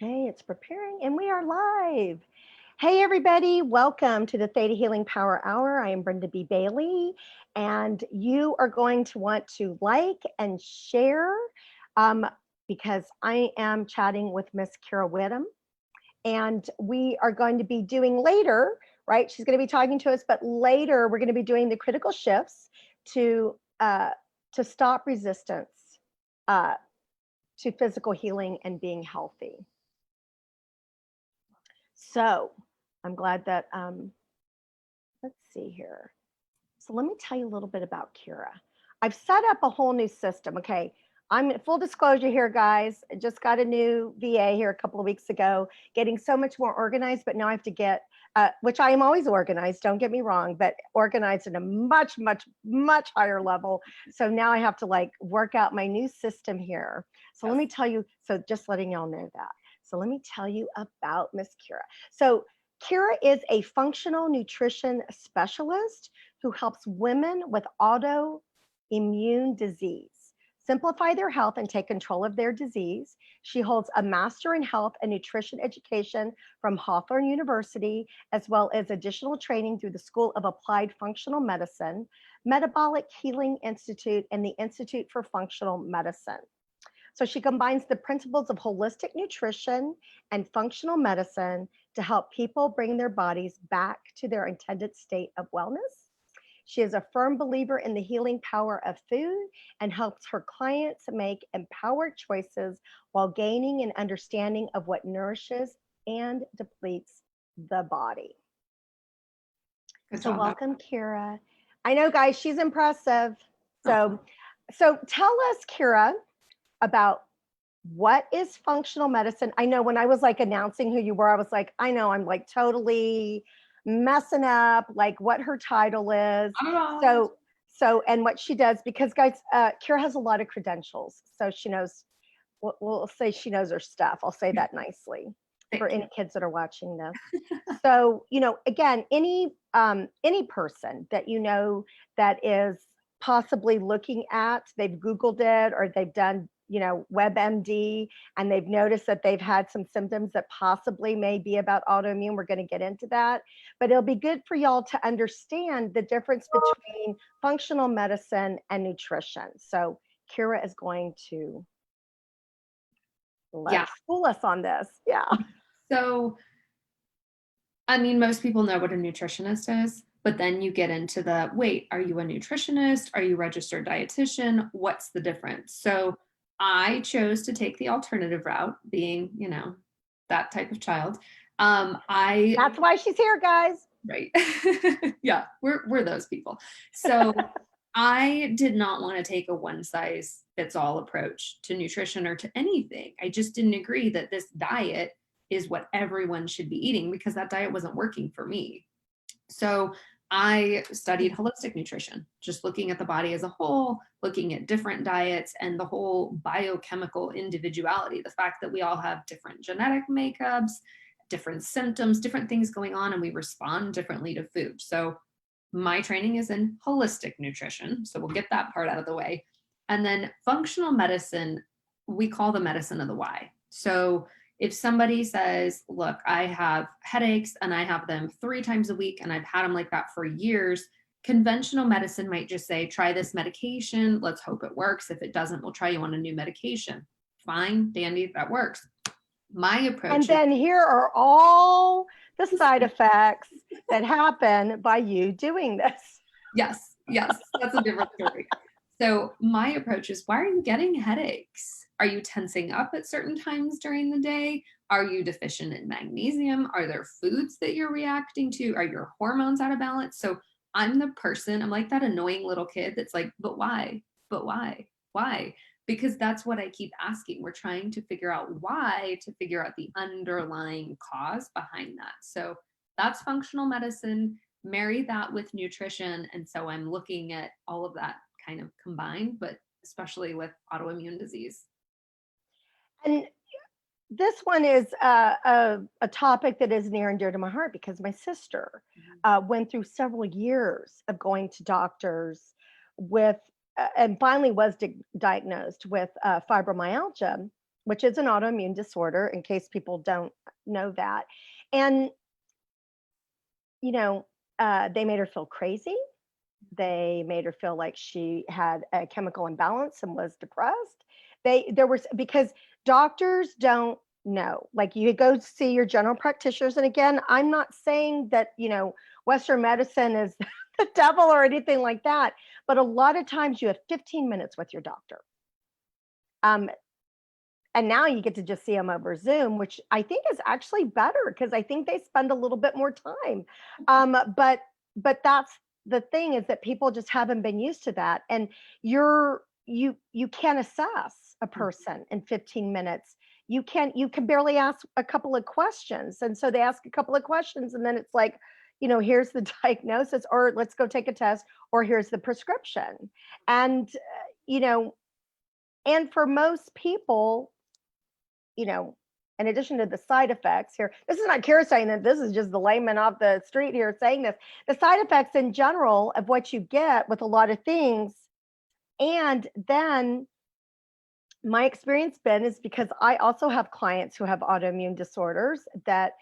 Okay, it's preparing and we are live. Hey, everybody, welcome to the Theta Healing Power Hour. I am Brenda B. Bailey, and you are going to want to like and share um, because I am chatting with Miss Kira Whitham, and we are going to be doing later, right? She's going to be talking to us, but later we're going to be doing the critical shifts to uh, to stop resistance uh, to physical healing and being healthy. So I'm glad that, let's see here. So let me tell you a little bit about Kira. I've set up a whole new system. Okay. I'm in full disclosure here, guys. I just got a new VA here a couple of weeks ago, getting so much more organized, but now I have to get, which I am always organized, don't get me wrong, but organized at a much, much, much higher level. So now I have to like work out my new system here. So let me tell you, so just letting y'all know that. So let me tell you about Miss Kira. So Kira is a functional nutrition specialist who helps women with autoimmune disease simplify their health and take control of their disease. She holds a master in health and nutrition education from Hawthorne University, as well as additional training through the School of Applied Functional Medicine, Metabolic Healing Institute, and the Institute for Functional Medicine. So she combines the principles of holistic nutrition and functional medicine to help people bring their bodies back to their intended state of wellness. She is a firm believer in the healing power of food and helps her clients make empowered choices while gaining an understanding of what nourishes and depletes the body. Good So job. welcome, Kira. I know, guys, she's impressive. So tell us, Kira, about what is functional medicine. I know when I was like announcing who you were, I was like, I know I'm like totally messing up like what her title is. And what she does, because guys, Kira has a lot of credentials, so she knows. We'll say she knows her stuff. I'll say that nicely for any kids that are watching this. So again, any person that that is possibly looking at, they've Googled it or they've done WebMD, and they've noticed that they've had some symptoms that possibly may be about autoimmune. We're going to get into that, but it'll be good for y'all to understand the difference between functional medicine and nutrition. So Kira is going to school us on this. Yeah. So, I mean, most people know what a nutritionist is, but then you get into the, wait, are you a nutritionist? Are you a registered dietitian? What's the difference? So I chose to take the alternative route, being, that type of child. That's why she's here, guys. Right. Yeah, we're those people. So I did not want to take a one size fits all approach to nutrition or to anything. I just didn't agree that this diet is what everyone should be eating because that diet wasn't working for me. So I studied holistic nutrition, just looking at the body as a whole, looking at different diets and the whole biochemical individuality, the fact that we all have different genetic makeups, different symptoms, different things going on, and we respond differently to food. So my training is in holistic nutrition. So we'll get that part out of the way. And then functional medicine, we call the medicine of the why. So if somebody says, look, I have headaches and I have them 3 times a week and I've had them like that for years, conventional medicine might just say, try this medication. Let's hope it works. If it doesn't, we'll try you on a new medication. Fine, dandy, that works. My approach. And then here are all the side effects that happen by you doing this. Yes, that's a different story. So my approach is, why are you getting headaches? Are you tensing up at certain times during the day? Are you deficient in magnesium? Are there foods that you're reacting to? Are your hormones out of balance? So I'm like that annoying little kid that's like, but why? But why? Why? Because that's what I keep asking. We're trying to figure out why, to figure out the underlying cause behind that. So that's functional medicine. Marry that with nutrition. And so I'm looking at all of that kind of combined, but especially with autoimmune disease. And this one is a topic that is near and dear to my heart because my sister went through several years of going to doctors with, and finally was diagnosed with fibromyalgia. which is an autoimmune disorder, in case people don't know that. And, you know, they made her feel crazy. They made her feel like she had a chemical imbalance and was depressed. There was, because doctors don't know. Like, you go see your general practitioners. And again, I'm not saying that, Western medicine is the devil or anything like that. But a lot of times you have 15 minutes with your doctor. And now you get to just see them over Zoom, which I think is actually better, because I think they spend a little bit more time. But that's the thing, is that people just haven't been used to that. And you can't assess a person in 15 minutes. You can barely ask a couple of questions. And so they ask a couple of questions, and then it's like, here's the diagnosis, or let's go take a test, or here's the prescription. And, and for most people, in addition to the side effects here, this is not Kira saying that, this is just the layman off the street here saying this. The side effects in general of what you get with a lot of things. And then my experience, Ben, is because I also have clients who have autoimmune disorders, that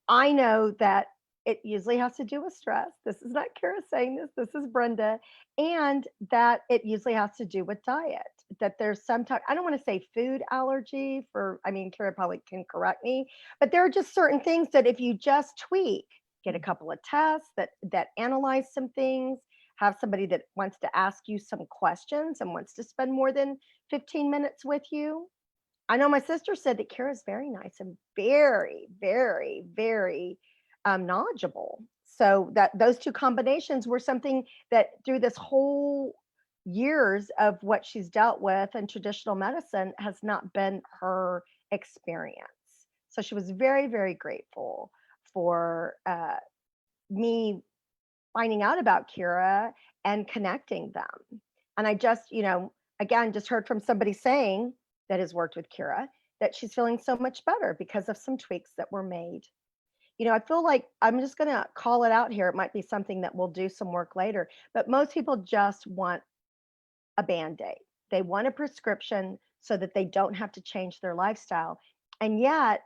I know that it usually has to do with stress. This is not Kira saying this. This is Brenda. And that it usually has to do with diet. That there's sometimes, I don't want to say food allergy Kira probably can correct me, but there are just certain things that if you just tweak, get a couple of tests that analyze some things, have somebody that wants to ask you some questions and wants to spend more than 15 minutes with you. I know my sister said that Kira's very nice and very, very, very knowledgeable. So that those two combinations were something that through this whole years of what she's dealt with in traditional medicine has not been her experience. So she was very, very grateful for me finding out about Kira and connecting them. And I just, again, just heard from somebody saying that has worked with Kira that she's feeling so much better because of some tweaks that were made. I feel like I'm just going to call it out here. It might be something that we'll do some work later, but most people just want a Band-Aid. They want a prescription so that they don't have to change their lifestyle. And yet,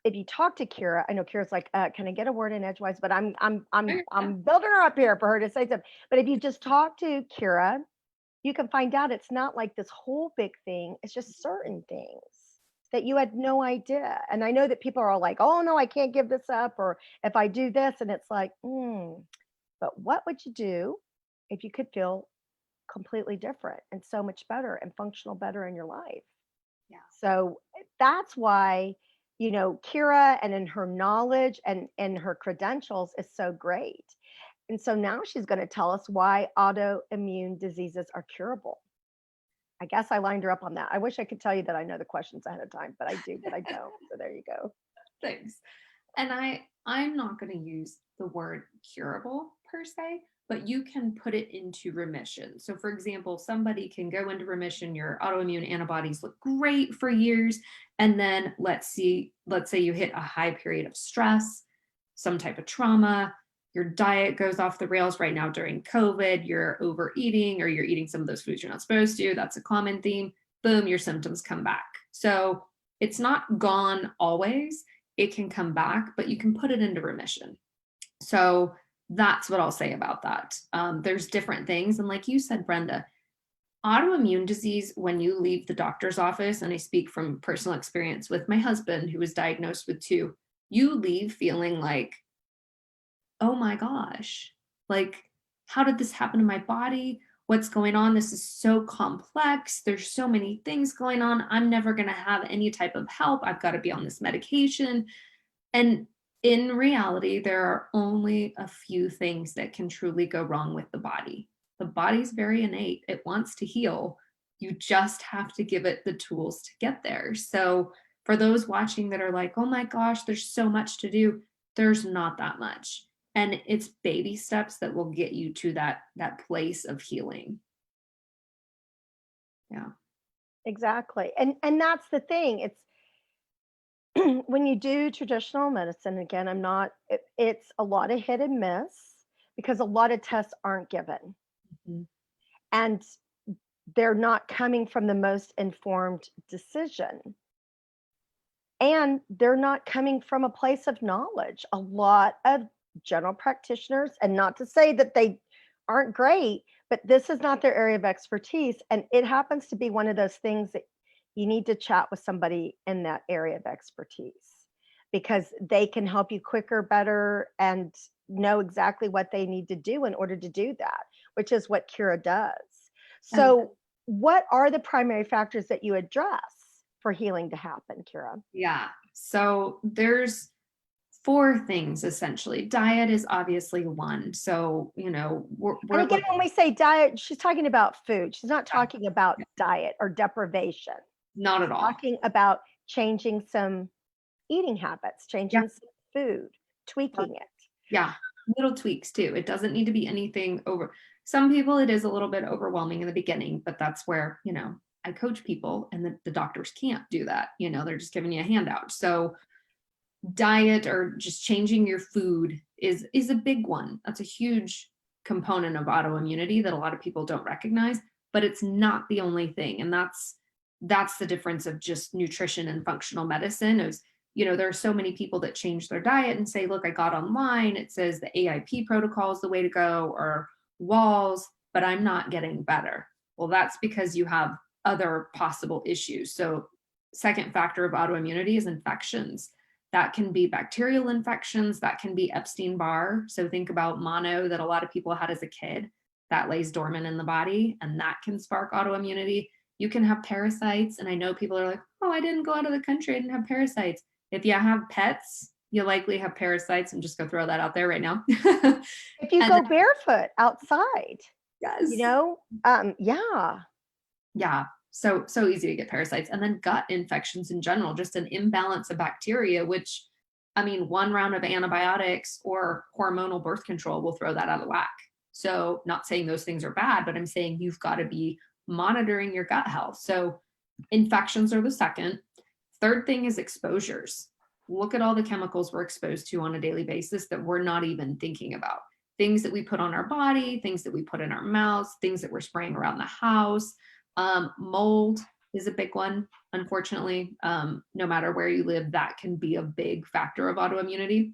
if you talk to Kira, I know Kira's like, can I get a word in edgewise? But I'm building her up here for her to say something. But if you just talk to Kira, you can find out it's not like this whole big thing. It's just certain things that you had no idea. And I know that people are all like, oh no, I can't give this up, or if I do this, and it's like, but what would you do if you could feel completely different and so much better and functional better in your life? Yeah. So that's why, Kira, and in her knowledge and her credentials, is so great. And so now she's going to tell us why autoimmune diseases are curable. I guess I lined her up on that. I wish I could tell you that I know the questions ahead of time, but I do, but I don't. So there you go. Thanks. And I'm not going to use the word curable per se, but you can put it into remission. So for example, somebody can go into remission, your autoimmune antibodies look great for years. And then let's say you hit a high period of stress, some type of trauma, your diet goes off the rails right now during COVID, you're overeating, or you're eating some of those foods you're not supposed to. That's a common theme. Boom, your symptoms come back. So it's not gone always. It can come back, but you can put it into remission. So that's what I'll say about that. There's different things. And like you said, Brenda, autoimmune disease, when you leave the doctor's office, and I speak from personal experience with my husband, who was diagnosed with 2, you leave feeling like, oh my gosh, like, how did this happen to my body? What's going on? This is so complex. There's so many things going on. I'm never going to have any type of help. I've got to be on this medication. And in reality, there are only a few things that can truly go wrong with the body. The body's very innate. It wants to heal. You just have to give it the tools to get there. So for those watching that are like, oh my gosh, there's so much to do, there's not that much. And it's baby steps that will get you to that place of healing. Yeah. Exactly. And that's the thing. It's when you do traditional medicine, again, it's a lot of hit and miss, because a lot of tests aren't given. Mm-hmm. And they're not coming from the most informed decision. And they're not coming from a place of knowledge. A lot of general practitioners, and not to say that they aren't great, but this is not their area of expertise. And it happens to be one of those things that you need to chat with somebody in that area of expertise, because they can help you quicker, better, and know exactly what they need to do in order to do that, which is what Cura does. So, what are the primary factors that you address for healing to happen, Cura? Yeah. So there's 4 things essentially. Diet is obviously one. So, you know, And we're again, when we say diet, she's talking about food. She's not talking about Yeah. diet or deprivation. Not at all. Talking about changing some eating habits, Yeah. changing some food, tweaking it. Yeah. Little tweaks too. It doesn't need to be anything over. Some people, it is a little bit overwhelming in the beginning, but that's where, you know, I coach people and the doctors can't do that. You know, they're just giving you a handout. So diet or just changing your food is a big one. That's a huge component of autoimmunity that a lot of people don't recognize, but it's not the only thing. And that's the difference of just nutrition and functional medicine is, you know, there are so many people that change their diet and say, look, I got online, it says the AIP protocol is the way to go, or walls, but I'm not getting better. Well, that's because you have other possible issues. So second factor of autoimmunity is infections. That can be bacterial infections, that can be Epstein-Barr. So think about mono that a lot of people had as a kid that lays dormant in the body, and that can spark autoimmunity. You can have parasites, and I know people are like, oh, I didn't go out of the country, I didn't have parasites. If you have pets, you likely have parasites. I'm just gonna throw that out there right now. If you And go barefoot outside, yes. you know, yeah. Yeah. So easy to get parasites. And then gut infections in general, just an imbalance of bacteria, which, I mean, one round of antibiotics or hormonal birth control will throw that out of whack. So not saying those things are bad, but I'm saying you've got to be monitoring your gut health. So infections are the second. Third thing is exposures. Look at all the chemicals we're exposed to on a daily basis that we're not even thinking about. Things that we put on our body, things that we put in our mouths, things that we're spraying around the house. Mold is a big one, unfortunately. No matter where you live, that can be a big factor of autoimmunity.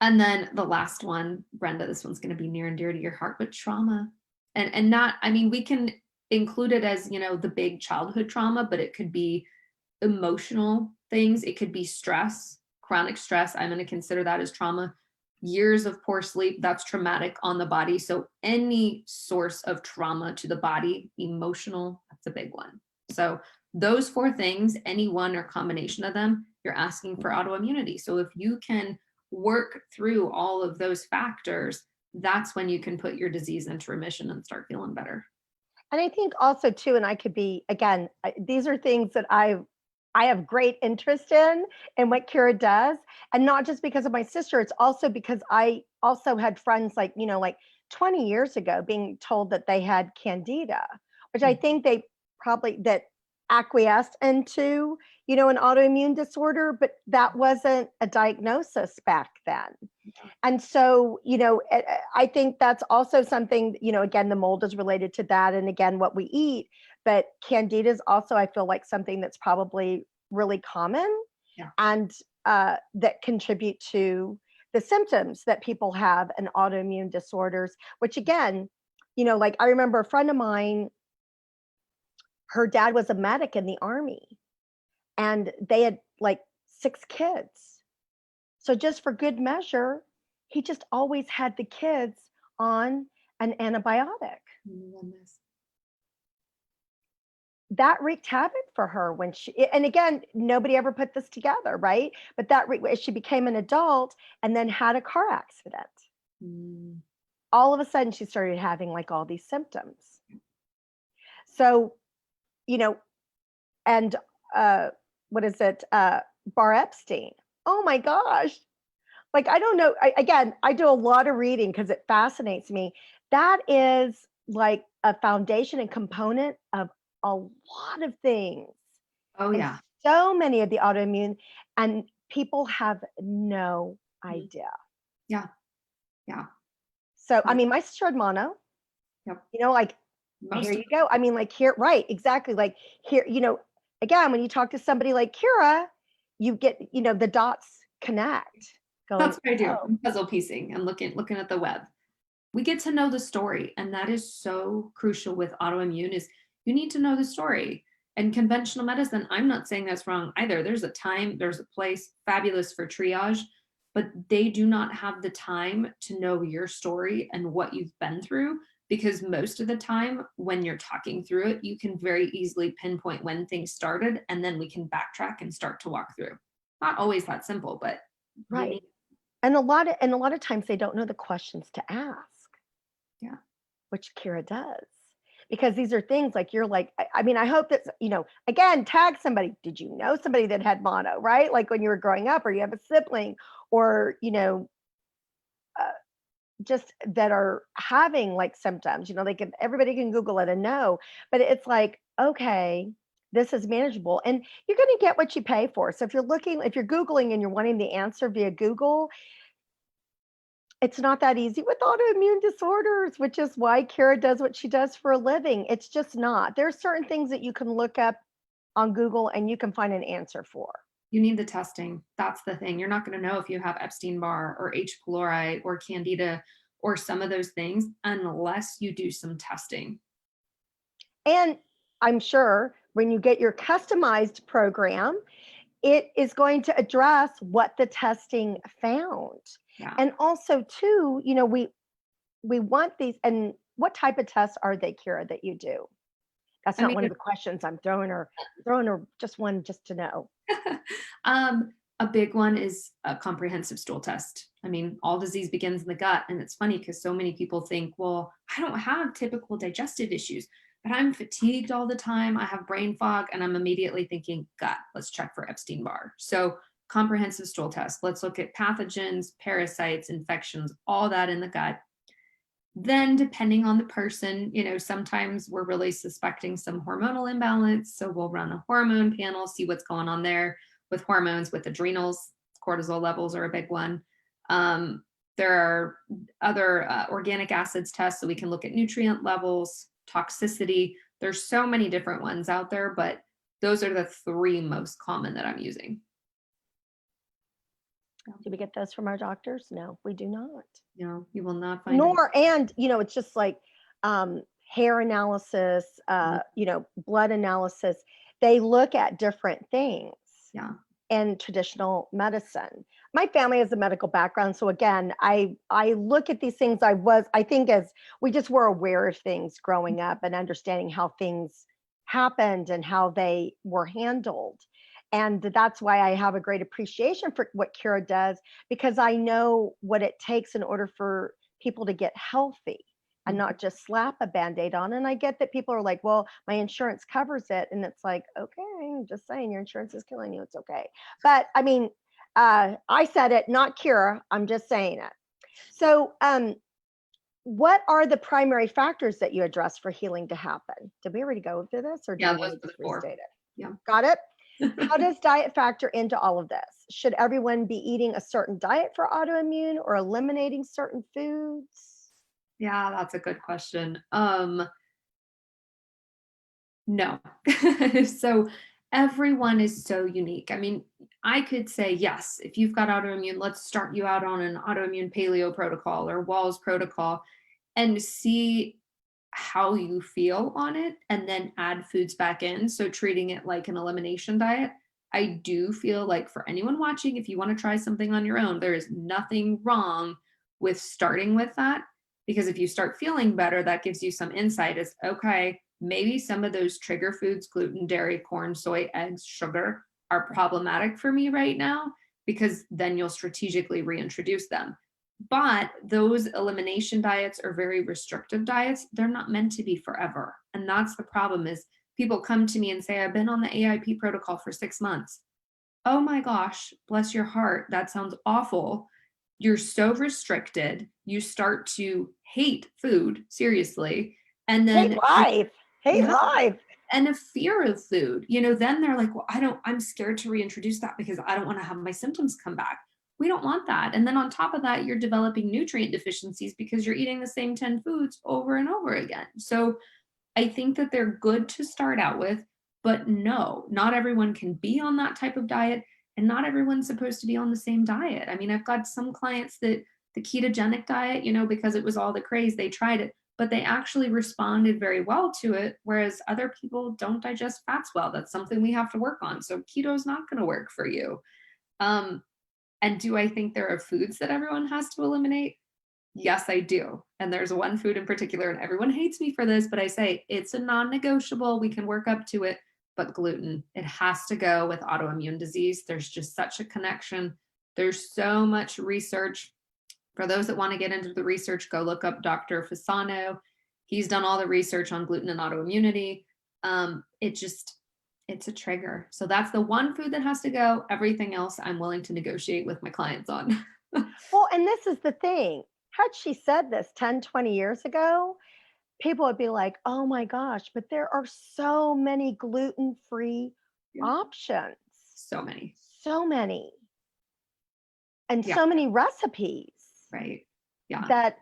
And then the last one, Brenda, this one's going to be near and dear to your heart, but trauma. And not, I mean, we can include it as, you know, the big childhood trauma, but it could be emotional things. It could be stress, chronic stress. I'm going to consider that as trauma. Years of poor sleep, that's traumatic on the body. So any source of trauma to the body, emotional, that's a big one. So those 4 things, any one or combination of them, you're asking for autoimmunity. So if you can work through all of those factors, that's when you can put your disease into remission and start feeling better. And I think also too, and I could be, again, these are things that I have great interest in what Cura does. And not just because of my sister, it's also because I also had friends like, you know, like 20 years ago being told that they had candida, which I think they probably that acquiesced into, you know, an autoimmune disorder, but that wasn't a diagnosis back then. And so, you know, I think that's also something, you know, again, the mold is related to that. And again, what we eat, but candida is also, I feel like, something that's probably really common. Yeah. And that contribute to the symptoms that people have in autoimmune disorders, which again, you know, like I remember a friend of mine, her dad was a medic in the army, and they had like 6 kids. So just for good measure, he just always had the kids on an antibiotic. That wreaked havoc for her when and again, nobody ever put this together, right? But she became an adult and then had a car accident. All of a sudden, she started having like all these symptoms. So, you know, and what is it? Bar Epstein. Oh my gosh. Like, I don't know. Again, I do a lot of reading because it fascinates me. That is like a foundation and component of a lot of things. Oh, and yeah. so many of the autoimmune, and people have no idea. Yeah. Yeah. So, I mean, my sister had mono, Yep. you know, like Most Here of you go. I mean, like here, right, exactly. Like here, again, when you talk to somebody like Kira, you get, the dots connect going, that's what I do. oh, I'm puzzle piecing and looking at the web. We get to know the story, and that is so crucial with autoimmune is you need to know the story. And conventional medicine, I'm not saying that's wrong either. There's a time, there's a place, fabulous for triage, but they do not have the time to know your story and what you've been through, because most of the time when you're talking through it, you can very easily pinpoint when things started, and then we can backtrack and start to walk through. Not always that simple, but you right. need, And a lot of times they don't know the questions to ask, yeah. which Kira does. Because these are things like you're like, I mean, I hope that, again, tag somebody. Did you know somebody that had mono, right? Like when you were growing up, or you have a sibling, or, uh, just that are having like symptoms, everybody can Google it and know, but it's like, okay, this is manageable and you're going to get what you pay for. So if you're Googling and you're wanting the answer via Google, it's not that easy with autoimmune disorders, which is why Kara does what she does for a living. It's just not. There's certain things that you can look up on Google and you can find an answer for. You need the testing. That's the thing. You're not going to know if you have Epstein-Barr or H. pylori or Candida or some of those things unless you do some testing. And I'm sure when you get your customized program, it is going to address what the testing found. Yeah. And also too, we want these, and what type of tests are they, Kira, that you do? That's not one of the questions I'm throwing her just one just to know. A big one is a comprehensive stool test. I mean, all disease begins in the gut. And it's funny because so many people think, well, I don't have typical digestive issues, but I'm fatigued all the time. I have brain fog, and I'm immediately thinking gut. Let's check for Epstein-Barr. So comprehensive stool test. Let's look at pathogens, parasites, infections, all that in the gut. Then depending on the person, sometimes we're really suspecting some hormonal imbalance. So we'll run a hormone panel, see what's going on there with hormones, with adrenals. Cortisol levels are a big one. There are other organic acids tests, so we can look at nutrient levels, toxicity. There's so many different ones out there, but those are the three most common that I'm using. Do we get those from our doctors? No, we do not. No, you will not find it's just like hair analysis, blood analysis. They look at different things. Yeah. In traditional medicine. My family has a medical background. So again, I look at these things. I think as we just were aware of things growing up and understanding how things happened and how they were handled. And that's why I have a great appreciation for what Kira does, because I know what it takes in order for people to get healthy and not just slap a Band-Aid on. And I get that people are like, well, my insurance covers it. And it's like, okay, I'm just saying your insurance is killing you. It's okay. But I mean, I said it, not Kira. I'm just saying it. So what are the primary factors that you address for healing to happen? Did we already go through this, or do you want to just restate it? Yeah. Got it? How does diet factor into all of this? Should everyone be eating a certain diet for autoimmune or eliminating certain foods? Yeah, that's a good question. No. So everyone is so unique. I mean, I could say, yes, if you've got autoimmune, let's start you out on an autoimmune paleo protocol or Walls protocol and see how you feel on it and then add foods back in. So treating it like an elimination diet. I do feel like for anyone watching, if you want to try something on your own, there is nothing wrong with starting with that, because if you start feeling better, that gives you some insight as, okay, maybe some of those trigger foods, gluten, dairy, corn, soy, eggs, sugar, are problematic for me right now, because then you'll strategically reintroduce them. But those elimination diets are very restrictive diets. They're not meant to be forever. And that's the problem is people come to me and say, I've been on the AIP protocol for 6 months. Oh my gosh, bless your heart. That sounds awful. You're so restricted. You start to hate food, seriously. And then hate life. And a fear of food, then they're like, well, I'm scared to reintroduce that because I don't want to have my symptoms come back. We don't want that. And then on top of that, you're developing nutrient deficiencies because you're eating the same 10 foods over and over again. So I think that they're good to start out with, but no, not everyone can be on that type of diet, and not everyone's supposed to be on the same diet. I mean, I've got some clients that the ketogenic diet, because it was all the craze, they tried it, but they actually responded very well to it, whereas other people don't digest fats well. That's something we have to work on. So keto is not going to work for you. Um, and do I think there are foods that everyone has to eliminate? Yes, I do. And there's one food in particular, and everyone hates me for this, but I say it's a non-negotiable. We can work up to it, but gluten, it has to go with autoimmune disease. There's just such a connection. There's so much research. For those that want to get into the research, go look up Dr. Fasano. He's done all the research on gluten and autoimmunity. It's a trigger. So that's the one food that has to go. Everything else I'm willing to negotiate with my clients on. Well, and this is the thing. Had she said this 10, 20 years ago, people would be like, oh my gosh, but there are so many gluten-free Yeah. options. So many. So many. And Yeah. so many recipes. Right. Yeah.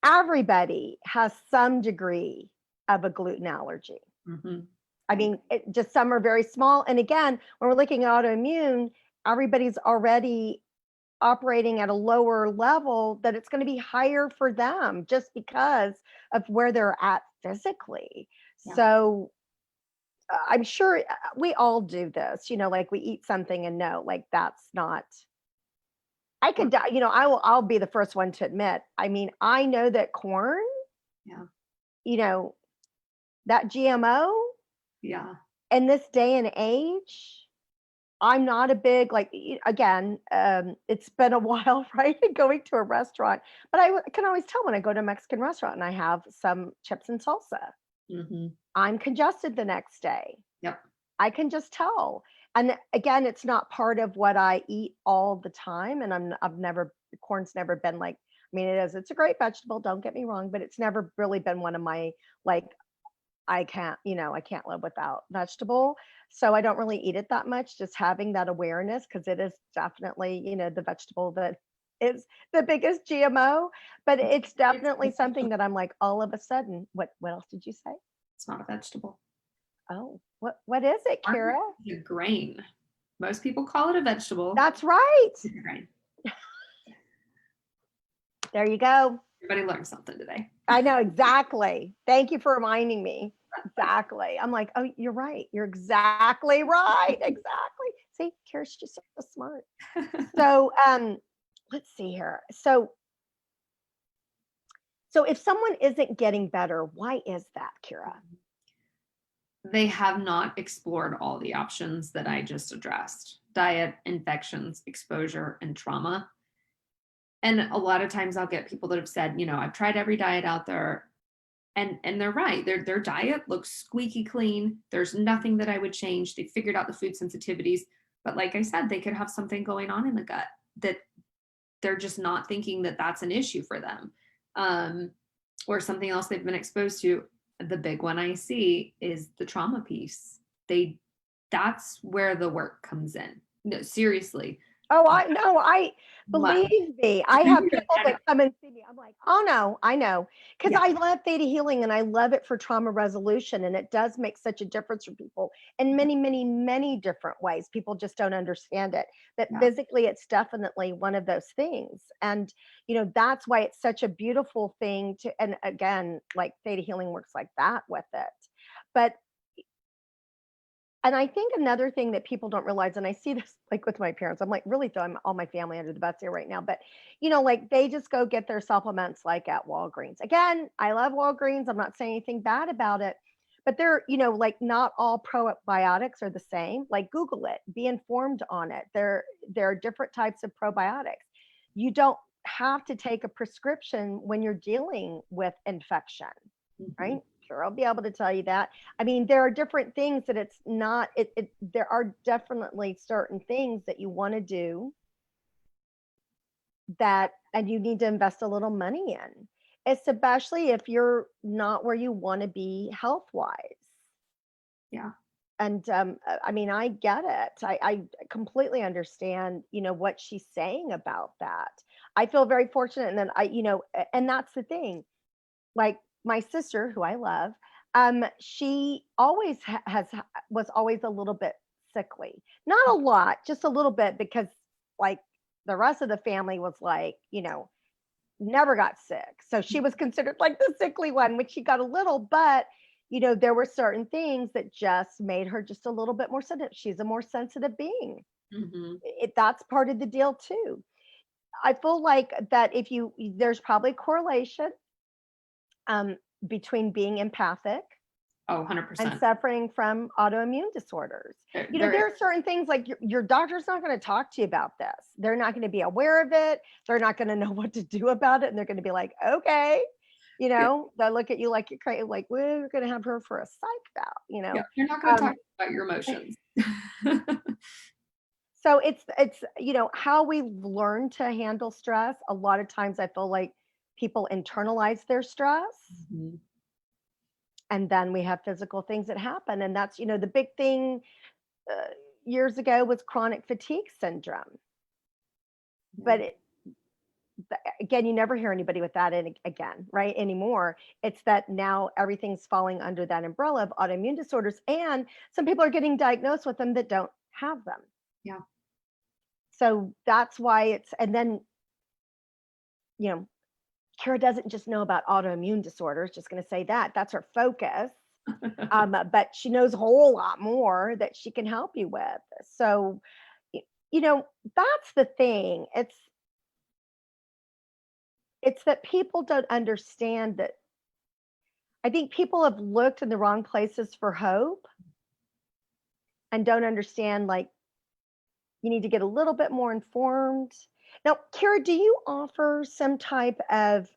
Everybody has some degree of a gluten allergy. Mm-hmm. I mean, just some are very small. And again, when we're looking at autoimmune, everybody's already operating at a lower level, that it's going to be higher for them just because of where they're at physically. Yeah. So I'm sure we all do this, like we eat something and no, like that's not, I could die, I'll be the first one to admit. I mean, I know that corn, that GMO, in this day and age, I'm not a big, again, it's been a while, right? Going to a restaurant, but I can always tell when I go to a Mexican restaurant and I have some chips and salsa. Mm-hmm. I'm congested the next day. Yep. I can just tell. And again, it's not part of what I eat all the time. And corn's never been like, I mean, it's a great vegetable, don't get me wrong, but it's never really been one of my, I can't live without vegetable. So I don't really eat it that much, just having that awareness, because it is definitely, the vegetable that is the biggest GMO, but it's definitely something that I'm like, all of a sudden, what else did you say? It's not a vegetable. Oh, what is it, Kira? It's a grain. Most people call it a vegetable. That's right. It's a grain. There you go. Everybody learned something today. I know, exactly. Thank you for reminding me. Exactly. I'm like, oh, you're right. You're exactly right. Exactly. See, Kira's just so smart. So let's see here. So if someone isn't getting better, why is that, Kira? They have not explored all the options that I just addressed: diet, infections, exposure, and trauma. And a lot of times I'll get people that have said, I've tried every diet out there. And they're right. Their diet looks squeaky clean. There's nothing that I would change. They figured out the food sensitivities. But like I said, they could have something going on in the gut that they're just not thinking that that's an issue for them. Or something else they've been exposed to. The big one I see is the trauma piece. That's where the work comes in. No, seriously. Oh, I believe me. I have people that come and see me. I'm like, oh no, I know. Because I love Theta Healing and I love it for trauma resolution. And it does make such a difference for people in many, many, many different ways. People just don't understand it. But physically, it's definitely one of those things. And, that's why it's such a beautiful thing and again, like Theta Healing works like that with it. And I think another thing that people don't realize, and I see this like with my parents, I'm like really throwing all my family under the bus here right now, but like they just go get their supplements like at Walgreens. Again, I love Walgreens. I'm not saying anything bad about it, but they're, like not all probiotics are the same. Like Google it, be informed on it. There are different types of probiotics. You don't have to take a prescription when you're dealing with infection, right? Sure, I'll be able to tell you that. I mean, there are different things that it's not, there are definitely certain things that you want to do and you need to invest a little money in, especially if you're not where you want to be health-wise. Yeah. And I mean, I get it. I completely understand, what she's saying about that. I feel very fortunate. And then and that's the thing. like my sister, who I love, she always was always a little bit sickly. Not a lot, just a little bit, because like the rest of the family was like, never got sick. So she was considered like the sickly one, which she got a little, but there were certain things that just made her just a little bit more sensitive. She's a more sensitive being. Mm-hmm. That's part of the deal too. I feel like that there's probably correlation um, between being empathic Oh, and 100%. suffering from autoimmune disorders. There There is. are certain things like your doctor's not going to talk to you about this. They're not going to be aware of it. They're not going to know what to do about it. And they're going to be like, okay, Yeah, they'll look at you like you're crazy, like, we're going to have her for a psych yeah, eval. you're not going to Um, talk about your emotions. so it's how we learn to handle stress. A lot of times I feel like people internalize their stress, Mhm. and then we have physical things that happen, and that's the big thing uh, years ago was chronic fatigue syndrome. Yeah. But again, you never hear anybody with that again, right? Anymore. It's that now everything's falling under that umbrella of autoimmune disorders, and some people are getting diagnosed with them that don't have them. Yeah. So that's why and then, Kara doesn't just know about autoimmune disorders, just going to say that. That's her focus. But she knows a whole lot more that she can help you with. So, that's the thing. It's that people don't understand that. I think people have looked in the wrong places for hope and don't understand, like, you need to get a little bit more informed. Now, Kara, do you offer some type of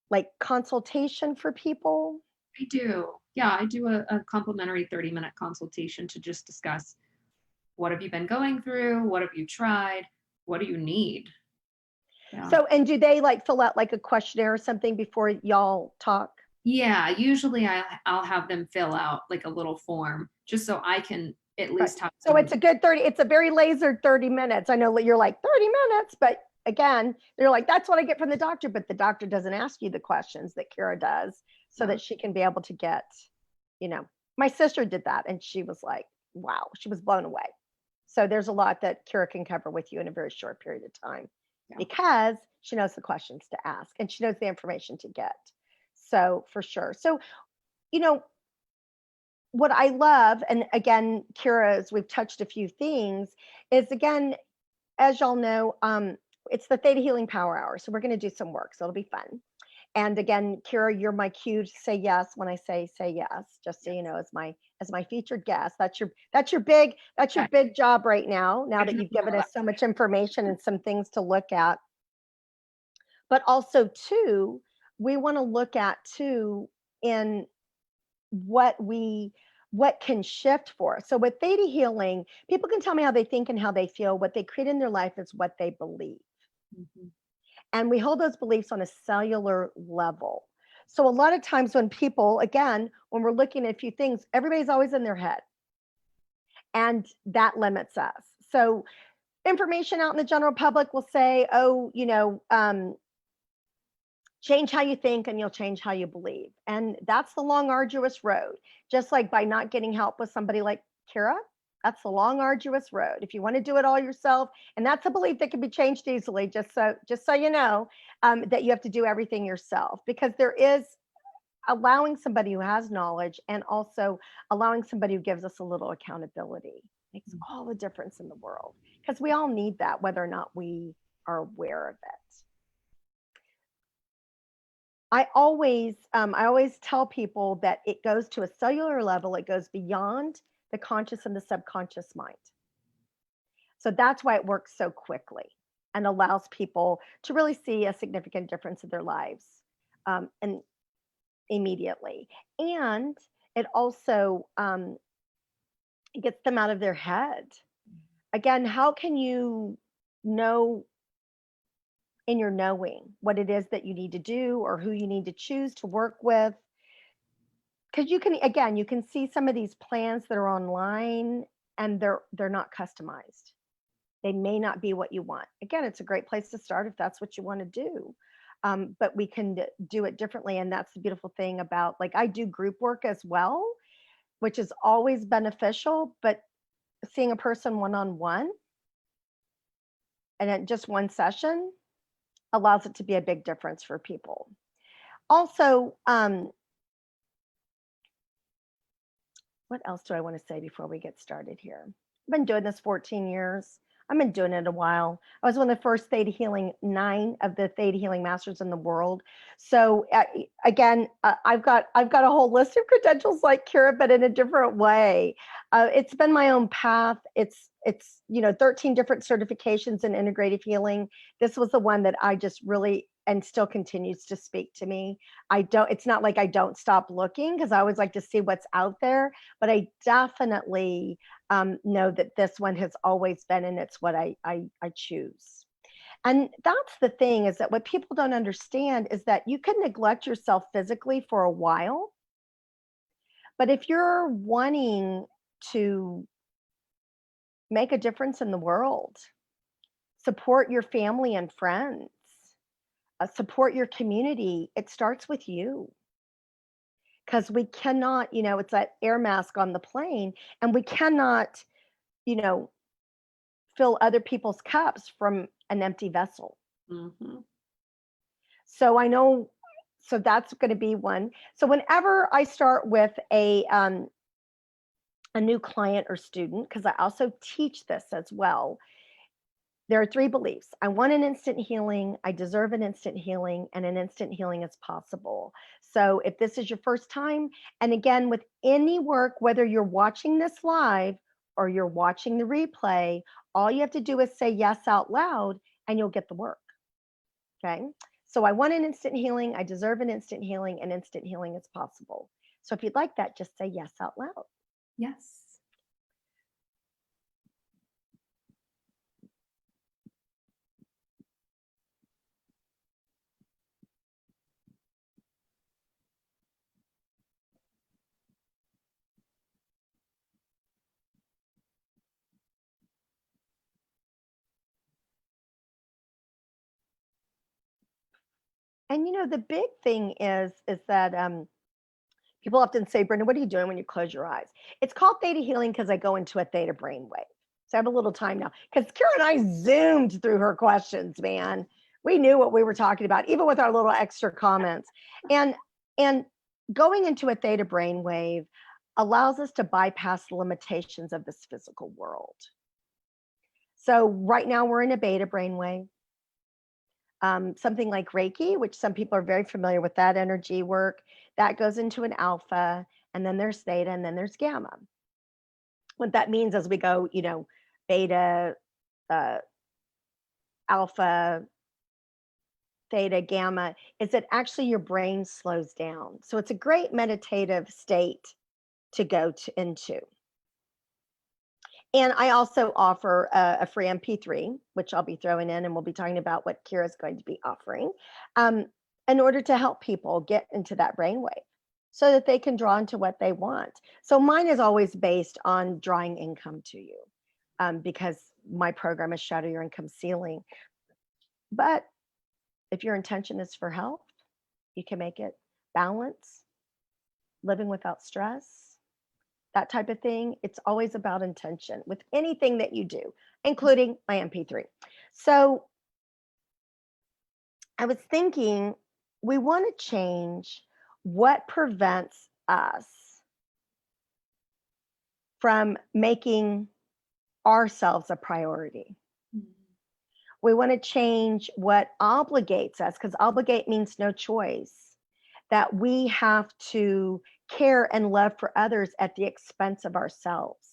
like consultation for people? I do. Yeah, I do a complimentary 30-minute consultation to just discuss what have you been going through? What have you tried? What do you need? Yeah. So, and do they like fill out like a questionnaire or something before y'all talk? Yeah, usually I'll have them fill out like a little form just so I can at Right. least have So some. it's a good 30, it's a very laser 30 minutes. I know you're like 30 minutes, but again, they're like, that's what I get from the doctor, but the doctor doesn't ask you the questions that Kara does so Yeah. that she can be able to get, my sister did that and she was like, wow, she was blown away. So there's a lot that Kara can cover with you in a very short period of time Yeah. because she knows the questions to ask and she knows the information to get. So for sure. So, you know, what I love, and again, Kira, as we've touched a few things, is again, as y'all know, it's the Theta Healing Power Hour. So we're going to do some work. So it'll be fun. And again, Kira, you're my cue to say yes when I say yes. Just so you know, as my featured guest, that's your Okay. big job right now. Now I that can you've feel given that. us so much information and some things to look at, but also too, we want to look at too in what can shift for us. So with Theta Healing, people can tell me how they think and how they feel. What they create in their life is what they believe. Mhm. And we hold those beliefs on a cellular level. So a lot of times when people, again, when we're looking at a few things, everybody's always in their head. And that limits us. So information out in the general public will say, oh, change how you think and you'll change how you believe. And that's the long, arduous road. Just like by not getting help with somebody like Kira, that's the long, arduous road. If you want to do it all yourself, and that's a belief that can be changed easily, just so you know, that you have to do everything yourself, because there is allowing somebody who has knowledge and also allowing somebody who gives us a little accountability makes all the difference in the world, because we all need that, whether or not we are aware of it. I always tell people that it goes to a cellular level. It goes beyond the conscious and the subconscious mind. So that's why it works so quickly and allows people to really see a significant difference in their lives, and immediately. And it also gets them out of their head. Again, how can you know in your knowing what it is that you need to do or who you need to choose to work with? Because you can see some of these plans that are online and they're not customized. They may not be what you want. Again, it's a great place to start if that's what you want to do. but we can do it differently. And that's the beautiful thing about, like, I do group work as well, which is always beneficial, but seeing a person one-on-one and at just one session allows it to be a big difference for people. Also, what else do I want to say before we get started here? I've been doing this 14 years. I've been doing it a while. I was one of the first Theta Healing, 9 of the Theta Healing Masters in the world. So again, I've got a whole list of credentials like Kira, but in a different way. It's been my own path. It's 13 different certifications in integrative healing. This was the one that I just really, and still continues to speak to me. It's not like I don't stop looking, because I always like to see what's out there, but I definitely know that this one has always been, and it's what I choose. And that's the thing, is that what people don't understand is that you can neglect yourself physically for a while, but if you're wanting to make a difference in the world, support your family and friends, support your community, it starts with you. Because we cannot, it's that air mask on the plane, and we cannot, fill other people's cups from an empty vessel. Mm-hmm. So I know, so that's going to be one. So whenever I start with a new client or student, because I also teach this as well, there are 3 beliefs. I want an instant healing, I deserve an instant healing, and an instant healing is possible. So if this is your first time, and again, with any work, whether you're watching this live or you're watching the replay, all you have to do is say yes out loud and you'll get the work. Okay. So I want an instant healing, I deserve an instant healing, and instant healing is possible. So if you'd like that, just say yes out loud. Yes. And the big thing is that people often say, Brenda, what are you doing when you close your eyes? It's called theta healing because I go into a theta brainwave. So I have a little time now, because Kira and I zoomed through her questions, man. We knew what we were talking about, even with our little extra comments. And going into a theta brainwave allows us to bypass the limitations of this physical world. So right now we're in a beta brainwave. Something like Reiki, which some people are very familiar with that energy work, that goes into an alpha, and then there's theta, and then there's gamma. What that means as we go, beta, alpha, theta, gamma, is that actually your brain slows down. So it's a great meditative state to go into. And I also offer a free MP3, which I'll be throwing in, and we'll be talking about what Kira is going to be offering, in order to help people get into that brainwave so that they can draw into what they want. So mine is always based on drawing income to you, because my program is Shatter Your Income Ceiling. But if your intention is for health, you can make it balance, living without stress, that type of thing. It's always about intention with anything that you do, including my MP3. So I was thinking, we want to change what prevents us from making ourselves a priority. Mm-hmm. We want to change what obligates us, because obligate means no choice, that we have to care and love for others at the expense of ourselves.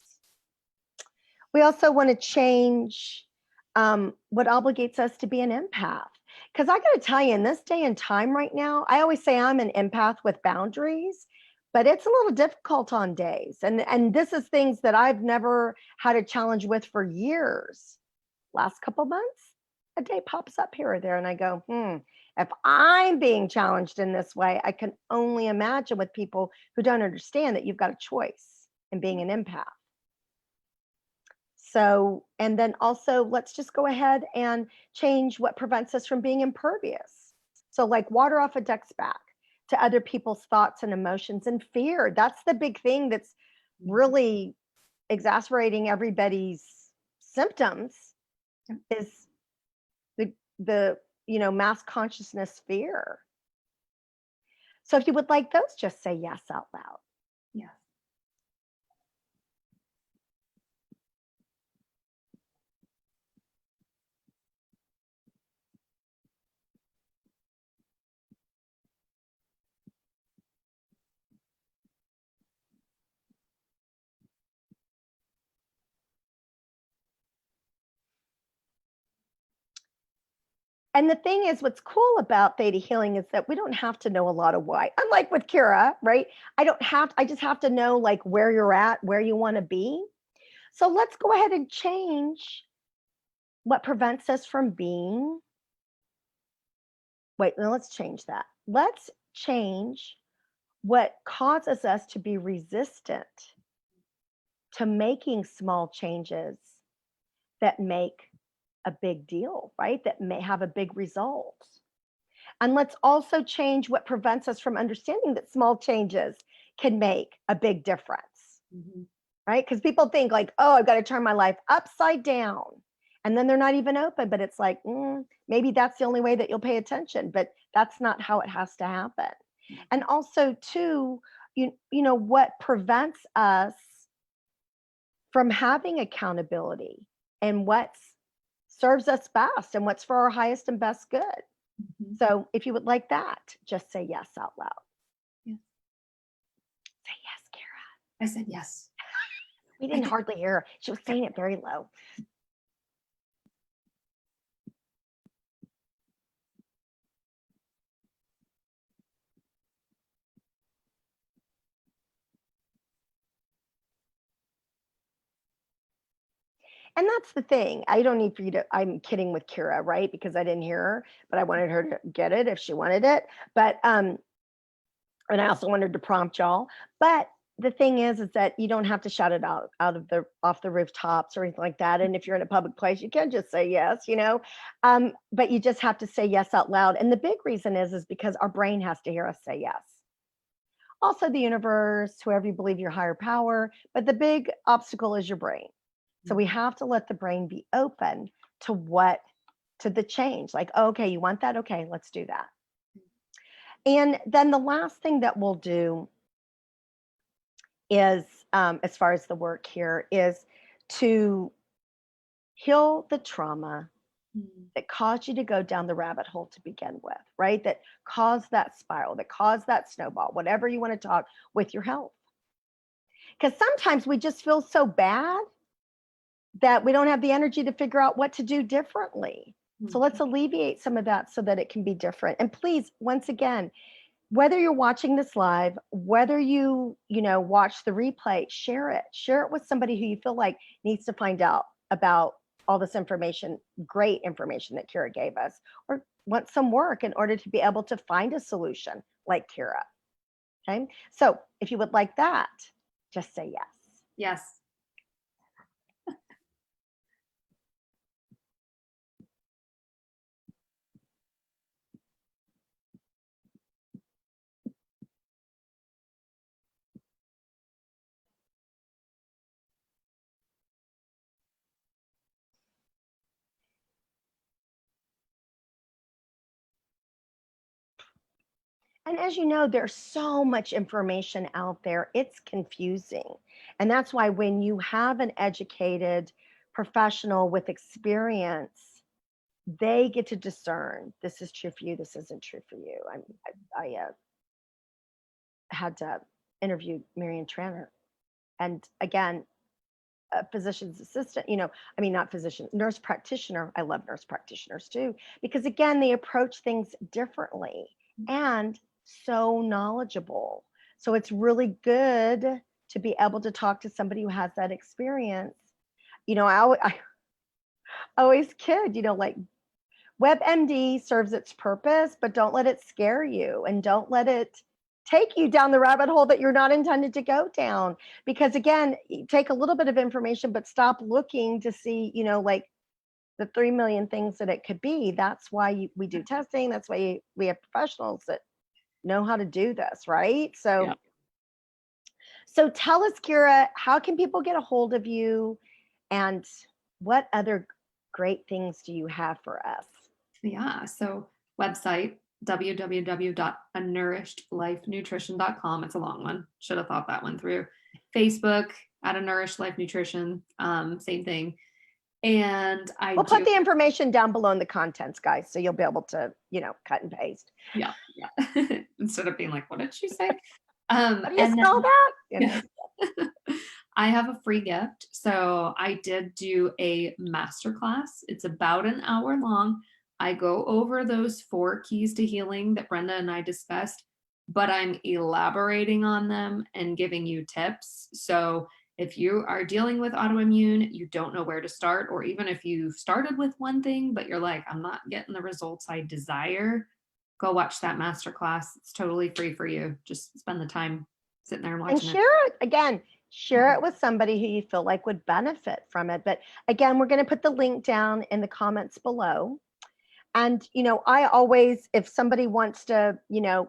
We also want to change what obligates us to be an empath. Because I got to tell you, in this day and time right now, I always say I'm an empath with boundaries, but it's a little difficult on days. And this is things that I've never had a challenge with for years. Last couple months, a day pops up here or there, and I go, if I'm being challenged in this way, I can only imagine with people who don't understand that you've got a choice in being an empath. So, and then also, let's just go ahead and change what prevents us from being impervious. So like water off a duck's back to other people's thoughts and emotions and fear. That's the big thing that's really exacerbating everybody's symptoms is the mass consciousness fear. So if you would like those, just say yes out loud. Yes. And the thing is, what's cool about Theta healing is that we don't have to know a lot of why. Unlike with Kira, right? I just have to know like where you're at, where you want to be. So let's go ahead and change what prevents us from being. Wait, no, let's change that. Let's change what causes us to be resistant to making small changes that make a big deal, right? That may have a big result. And let's also change what prevents us from understanding that small changes can make a big difference, right? Because people think like, oh, I've got to turn my life upside down. And then they're not even open, but it's like, maybe that's the only way that you'll pay attention, but that's not how it has to happen. And also too, you know, what prevents us from having accountability and what serves us best and what's for our highest and best good. So if you would like that, just say yes out loud. Yeah. Say yes, Kara. I said yes. We didn't hardly hear her. She was saying it very low. And that's the thing. I don't need for you to, I'm kidding with Kira, right? Because I didn't hear her, but I wanted her to get it if she wanted it. But, and I also wanted to prompt y'all. But the thing is that you don't have to shout it out off the rooftops or anything like that. And if you're in a public place, you can just say yes, you know, but you just have to say yes out loud. And the big reason is because our brain has to hear us say yes. Also the universe, whoever you believe, your higher power, but the big obstacle is your brain. So we have to let the brain be open to the change. Like, oh, okay, you want that? Okay, let's do that. And then the last thing that we'll do is, as far as the work here, is to heal the trauma that caused you to go down the rabbit hole to begin with, right? That caused that spiral, that caused that snowball, whatever you want to talk with your health. Because sometimes we just feel so bad that we don't have the energy to figure out what to do differently. So let's alleviate some of that so that it can be different. And please, once again, whether you're watching this live, whether you watch the replay, share it with somebody who you feel like needs to find out about all this information, great information that Kira gave us, or want some work in order to be able to find a solution like Kira. Okay. So if you would like that, just say yes. Yes. And as you know, there's so much information out there, it's confusing. And that's why when you have an educated professional with experience, they get to discern this is true for you, this isn't true for you. I had to interview Marian Tranter. And again, a physician's assistant, not physician, nurse practitioner. I love nurse practitioners too, because again, they approach things differently and so knowledgeable. So it's really good to be able to talk to somebody who has that experience. I always kid, like WebMD serves its purpose, but don't let it scare you and don't let it take you down the rabbit hole that you're not intended to go down. Because again, take a little bit of information, but stop looking to see, like the 3 million things that it could be. That's why we do testing. That's why we have professionals that know how to do this, right? So, Yeah. so tell us, Kira, how can people get a hold of you, and what other great things do you have for us? Yeah. So website, www.anourishedlifenutrition.com. It's a long one. Should have thought that one through. Facebook at A Nourished Life Nutrition. Same thing. And We'll put the information down below in the contents, guys, so you'll be able to, cut and paste. Yeah. Instead of being like, what did she say? How do you spell that? Yeah. I have a free gift. So I did do a masterclass. It's about an hour long. I go over those 4 keys to healing that Brenda and I discussed, but I'm elaborating on them and giving you tips. So if you are dealing with autoimmune, you don't know where to start, or even if you started with one thing, but you're like, I'm not getting the results I desire, go watch that masterclass. It's totally free for you. Just spend the time sitting there and watching and share it. Again, share it with somebody who you feel like would benefit from it. But again, we're going to put the link down in the comments below. And, I always, if somebody wants to,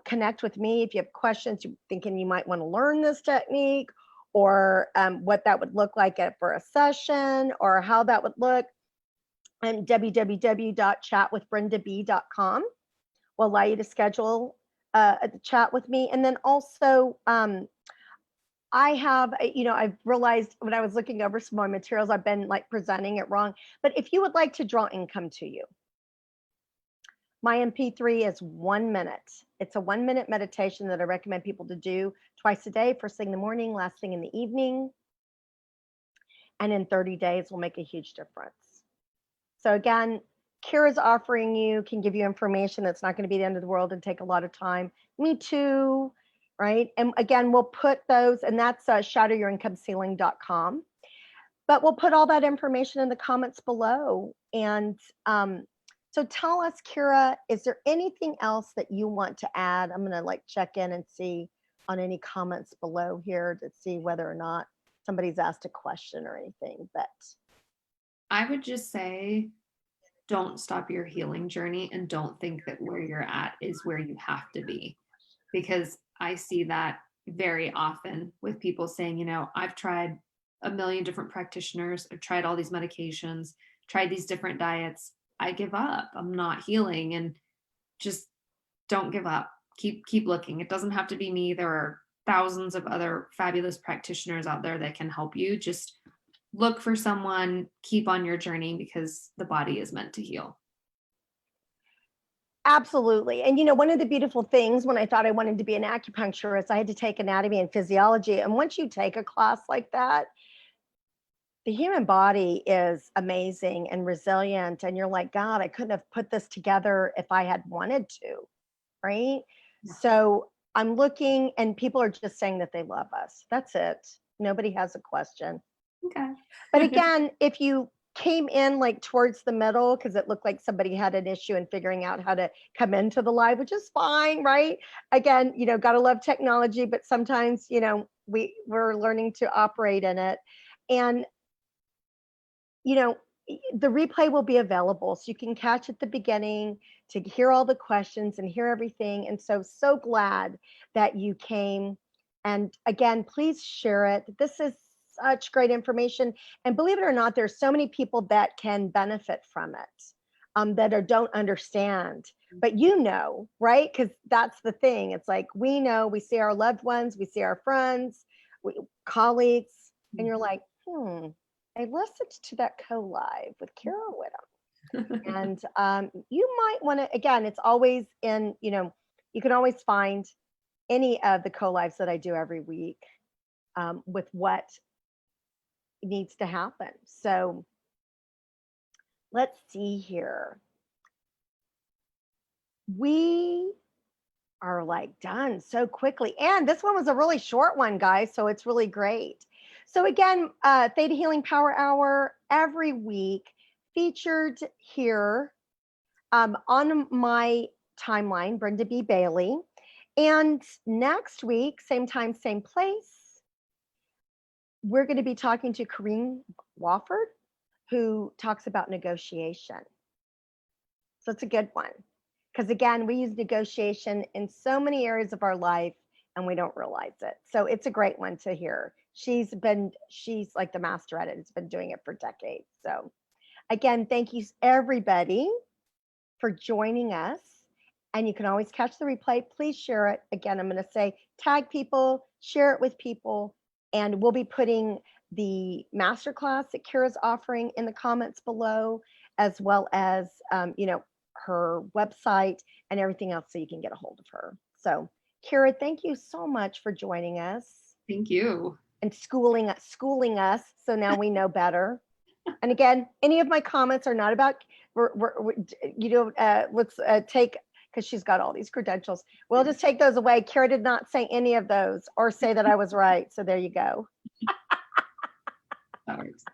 connect with me, if you have questions, you're thinking you might want to learn this technique, or what that would look like for a session, or how that would look, and www.chatwithbrendab.com will allow you to schedule a chat with me. And then also, I have, I've realized when I was looking over some more materials, I've been like presenting it wrong. But if you would like to draw income to you, my MP3 is 1 minute. It's a 1-minute meditation that I recommend people to do twice a day, first thing in the morning, last thing in the evening. And in 30 days will make a huge difference. So again, Kira's offering can give you information that's not going to be the end of the world and take a lot of time. Me too, right? And again, we'll put those, and that's shatteryourincomeCeiling.com. But we'll put all that information in the comments below. And so tell us, Kira, is there anything else that you want to add? I'm going to check in and see on any comments below here to see whether or not somebody's asked a question or anything. But I would just say, don't stop your healing journey, and don't think that where you're at is where you have to be. Because I see that very often with people saying, I've tried a million different practitioners, I've tried all these medications, tried these different diets, I give up, I'm not healing. And just don't give up. Keep looking. It doesn't have to be me. There are thousands of other fabulous practitioners out there that can help you. Just look for someone, keep on your journey, because the body is meant to heal. Absolutely. And one of the beautiful things when I thought I wanted to be an acupuncturist, I had to take anatomy and physiology. And once you take a class like that, the human body is amazing and resilient. And you're like, God, I couldn't have put this together if I had wanted to, right? Yeah. So I'm looking, and people are just saying that they love us. That's it. Nobody has a question. Okay. But again, if you came in towards the middle, because it looked like somebody had an issue in figuring out how to come into the live, which is fine, right? Again, gotta love technology, but sometimes, we're learning to operate in it. And, the replay will be available, so you can catch at the beginning to hear all the questions and hear everything. And so glad that you came. And again, please share it. This is such great information. And believe it or not, there's so many people that can benefit from it, that don't understand. But right? Because that's the thing. It's like, we know, we see our loved ones, we see our friends, colleagues, and you're like, I listened to that co-live with Kira Whitham. And you might want to, again, it's always in, you can always find any of the co-lives that I do every week with what needs to happen. So let's see here. We are done so quickly. And this one was a really short one, guys. So it's really great. So again, Theta Healing Power Hour every week, featured here on my timeline, Brenda B. Bailey. And next week, same time, same place, we're going to be talking to Corinne Wofford. who talks about negotiation. So it's a good one. Because again, we use negotiation in so many areas of our life and we don't realize it. So it's a great one to hear. She's like the master at it. It's been doing it for decades. So again, thank you everybody for joining us. And you can always catch the replay. Please share it. Again, I'm going to say tag people, share it with people, and we'll be putting the masterclass that Kira's offering in the comments below, as well as her website and everything else, so you can get a hold of her. So Kira, thank you so much for joining us. Thank you. And schooling us, so now we know better. And again, any of my comments are not about, let's take, because she's got all these credentials. We'll just take those away. Kira did not say any of those or say that I was right. So there you go. That works.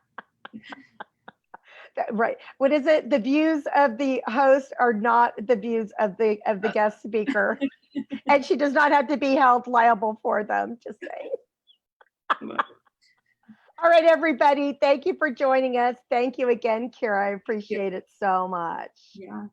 Right. What is it? The views of the host are not the views of the guest speaker. And she does not have to be held liable for them. Just saying. All right, everybody. Thank you for joining us. Thank you again, Kira. I appreciate it so much. Yeah.